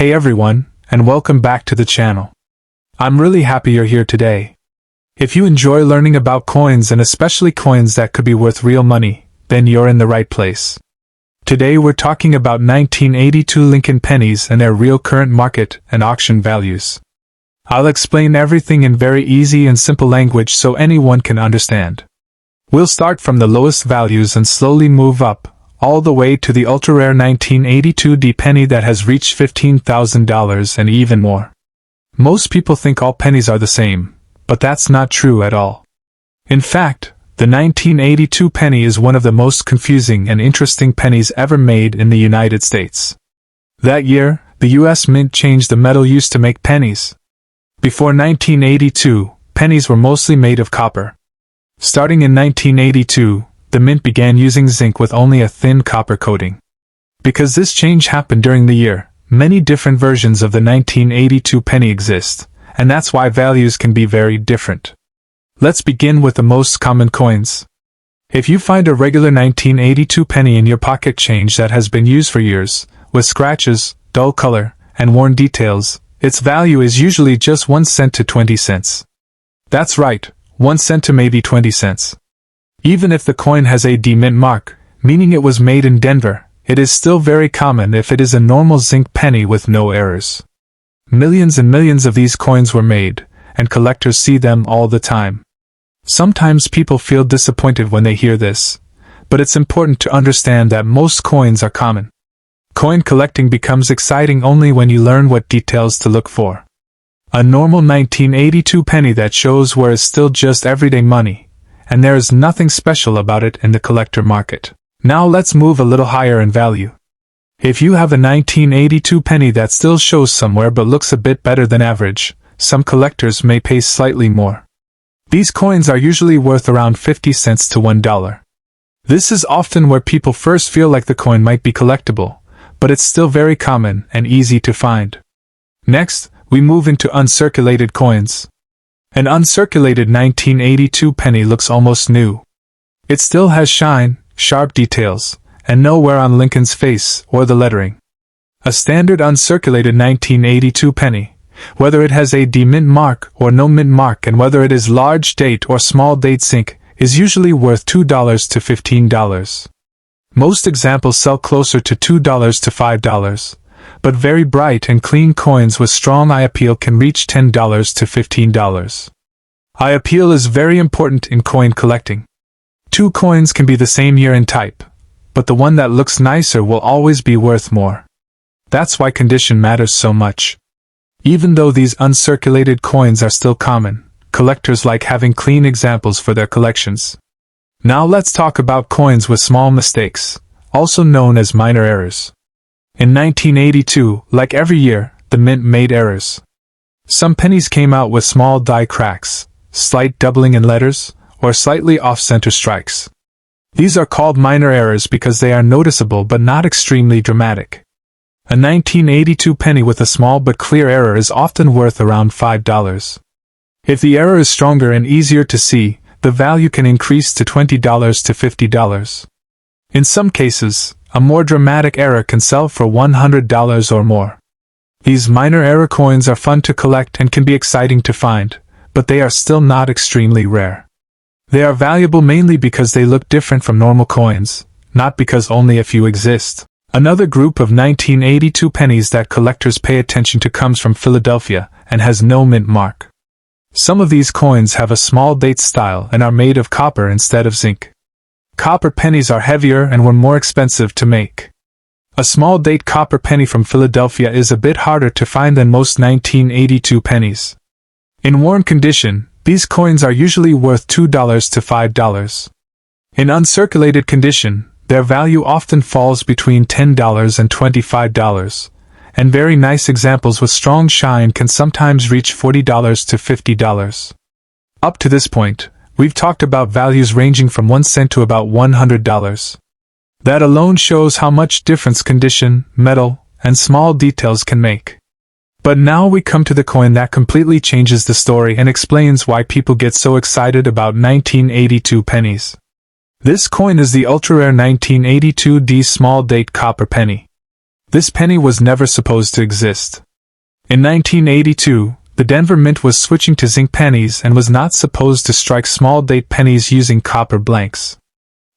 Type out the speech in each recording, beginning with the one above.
Hey everyone, and welcome back to the channel. I'm really happy you're here today. If you enjoy learning about coins and especially coins that could be worth real money, then you're in the right place. Today we're talking about 1982 Lincoln pennies and their real current market and auction values. I'll explain everything in very easy and simple language so anyone can understand. We'll start from the lowest values and slowly move up, all the way to the ultra-rare 1982 D penny that has reached $15,000 and even more. Most people think all pennies are the same, but that's not true at all. In fact, the 1982 penny is one of the most confusing and interesting pennies ever made in the United States. That year, the U.S. Mint changed the metal used to make pennies. Before 1982, pennies were mostly made of copper. Starting in 1982, the Mint began using zinc with only a thin copper coating. Because this change happened during the year, many different versions of the 1982 penny exist, and that's why values can be very different. Let's begin with the most common coins. If you find a regular 1982 penny in your pocket change that has been used for years, with scratches, dull color, and worn details, its value is usually just 1 cent to 20 cents. That's right, 1 cent to maybe 20 cents. Even if the coin has a D mint mark, meaning it was made in Denver, it is still very common if it is a normal zinc penny with no errors. Millions and millions of these coins were made, and collectors see them all the time. Sometimes people feel disappointed when they hear this, but it's important to understand that most coins are common. Coin collecting becomes exciting only when you learn what details to look for. A normal 1982 penny that shows where is still just everyday money, and there is nothing special about it in the collector market. Now let's move a little higher in value. If you have a 1982 penny that still shows somewhere but looks a bit better than average, some collectors may pay slightly more. These coins are usually worth around 50 cents to $1. This is often where people first feel like the coin might be collectible, but it's still very common and easy to find. Next, we move into uncirculated coins. An uncirculated 1982 penny looks almost new. It still has shine, sharp details, and no wear on Lincoln's face or the lettering. A standard uncirculated 1982 penny, whether it has a D mint mark or no mint mark and whether it is large date or small date zinc, is usually worth $2 to $15. Most examples sell closer to $2 to $5. But very bright and clean coins with strong eye appeal can reach $10 to $15. Eye appeal is very important in coin collecting. Two coins can be the same year and type, but the one that looks nicer will always be worth more. That's why condition matters so much. Even though these uncirculated coins are still common, collectors like having clean examples for their collections. Now let's talk about coins with small mistakes, also known as minor errors. In 1982, like every year, the Mint made errors. Some pennies came out with small die cracks, slight doubling in letters, or slightly off-center strikes. These are called minor errors because they are noticeable but not extremely dramatic. A 1982 penny with a small but clear error is often worth around $5. If the error is stronger and easier to see, the value can increase to $20 to $50. In some cases, a more dramatic error can sell for $100 or more. These minor error coins are fun to collect and can be exciting to find, but they are still not extremely rare. They are valuable mainly because they look different from normal coins, not because only a few exist. Another group of 1982 pennies that collectors pay attention to comes from Philadelphia and has no mint mark. Some of these coins have a small date style and are made of copper instead of zinc. Copper pennies are heavier and were more expensive to make. A small date copper penny from Philadelphia is a bit harder to find than most 1982 pennies. In worn condition, these coins are usually worth $2 to $5. In uncirculated condition, their value often falls between $10 and $25, and very nice examples with strong shine can sometimes reach $40 to $50. Up to this point, we've talked about values ranging from 1 cent to about $100. That alone shows how much difference condition, metal, and small details can make. But now we come to the coin that completely changes the story and explains why people get so excited about 1982 pennies. This coin is the ultra-rare 1982 D small date copper penny. This penny was never supposed to exist. In 1982, the Denver Mint was switching to zinc pennies and was not supposed to strike small date pennies using copper blanks.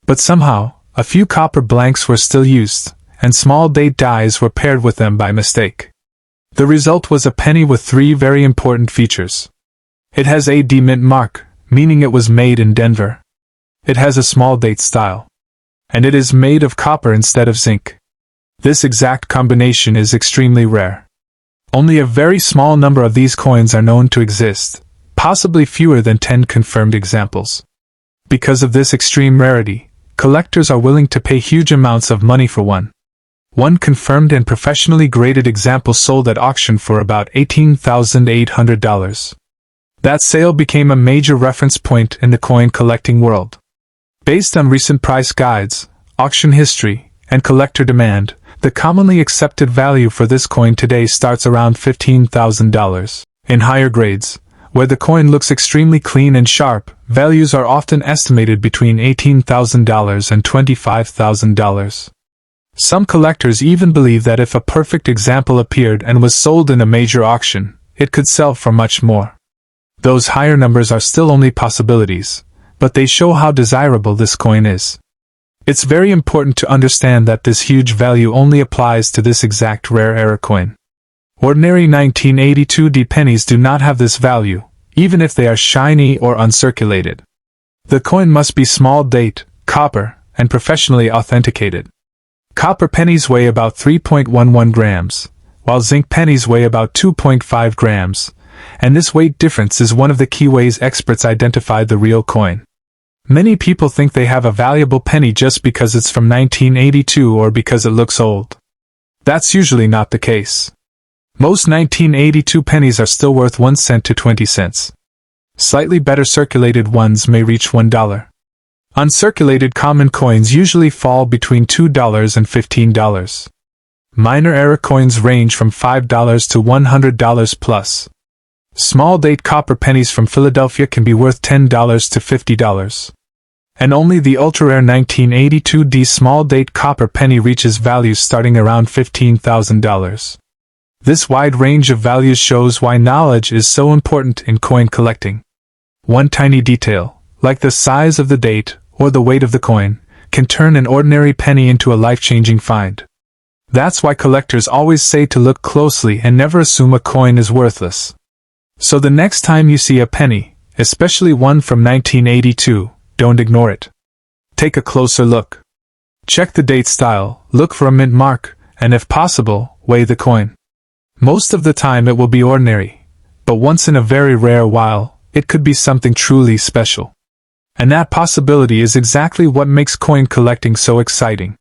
But somehow, a few copper blanks were still used, and small date dies were paired with them by mistake. The result was a penny with three very important features. It has a D mint mark, meaning it was made in Denver. It has a small date style. And it is made of copper instead of zinc. This exact combination is extremely rare. Only a very small number of these coins are known to exist, possibly fewer than 10 confirmed examples. Because of this extreme rarity, collectors are willing to pay huge amounts of money for one. One confirmed and professionally graded example sold at auction for about $18,800. That sale became a major reference point in the coin collecting world. Based on recent price guides, auction history, and collector demand, the commonly accepted value for this coin today starts around $15,000. In higher grades, where the coin looks extremely clean and sharp, values are often estimated between $18,000 and $25,000. Some collectors even believe that if a perfect example appeared and was sold in a major auction, it could sell for much more. Those higher numbers are still only possibilities, but they show how desirable this coin is. It's very important to understand that this huge value only applies to this exact rare era coin. Ordinary 1982 D pennies do not have this value, even if they are shiny or uncirculated. The coin must be small date, copper, and professionally authenticated. Copper pennies weigh about 3.11 grams, while zinc pennies weigh about 2.5 grams, and this weight difference is one of the key ways experts identify the real coin. Many people think they have a valuable penny just because it's from 1982 or because it looks old. That's usually not the case. Most 1982 pennies are still worth 1 cent to 20 cents. Slightly better circulated ones may reach $1. Uncirculated common coins usually fall between $2 and $15. Minor era coins range from $5 to $100 plus. Small date copper pennies from Philadelphia can be worth $10 to $50. And only the ultra-rare 1982 D small date copper penny reaches values starting around $15,000. This wide range of values shows why knowledge is so important in coin collecting. One tiny detail, like the size of the date or the weight of the coin, can turn an ordinary penny into a life-changing find. That's why collectors always say to look closely and never assume a coin is worthless. So the next time you see a penny, especially one from 1982, don't ignore it. Take a closer look. Check the date style, look for a mint mark, and if possible, weigh the coin. Most of the time it will be ordinary, but once in a very rare while, it could be something truly special. And that possibility is exactly what makes coin collecting so exciting.